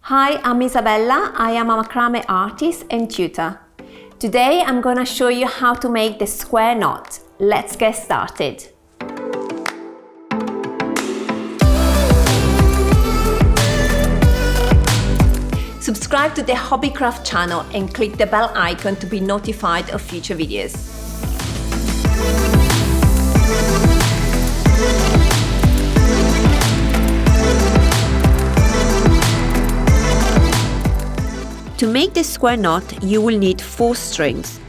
Hi, I'm Isabella. I am a macrame artist and tutor. Today I'm going to show you how to make the square knot. Let's get started. Subscribe to the Hobbycraft channel and click the bell icon to be notified of future videos. To make the square knot, you will need 4 strings.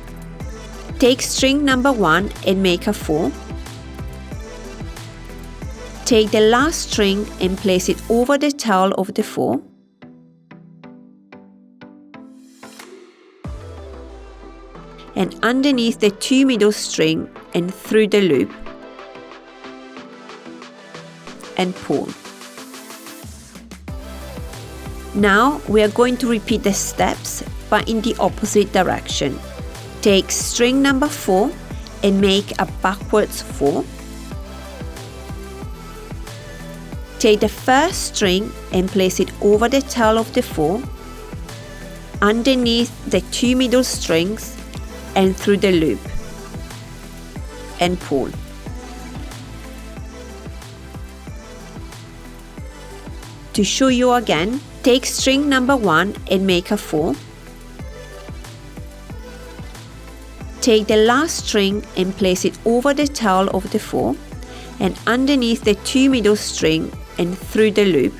Take string number 1 and make a 4. Take the last string and place it over the tail of the 4. And underneath the 2 middle string and through the loop. And pull. Now we are going to repeat the steps but in the opposite direction. Take string number 4 and make a backwards 4. Take the first string and place it over the tail of the 4, underneath the 2 middle strings and through the loop, and pull. To show you again, take string number 1 and make a 4. Take the last string and place it over the tail of the 4 and underneath the 2 middle string and through the loop.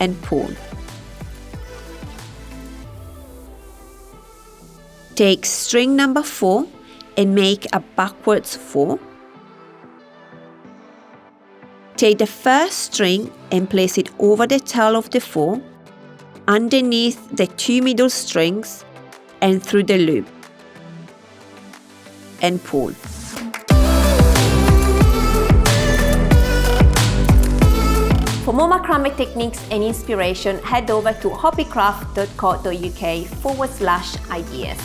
And pull. Take string number 4 and make a backwards 4. Take the first string and place it over the tail of the 4, underneath the 2 middle strings and through the loop, and pull. For more macrame techniques and inspiration, head over to hobbycraft.co.uk/ideas.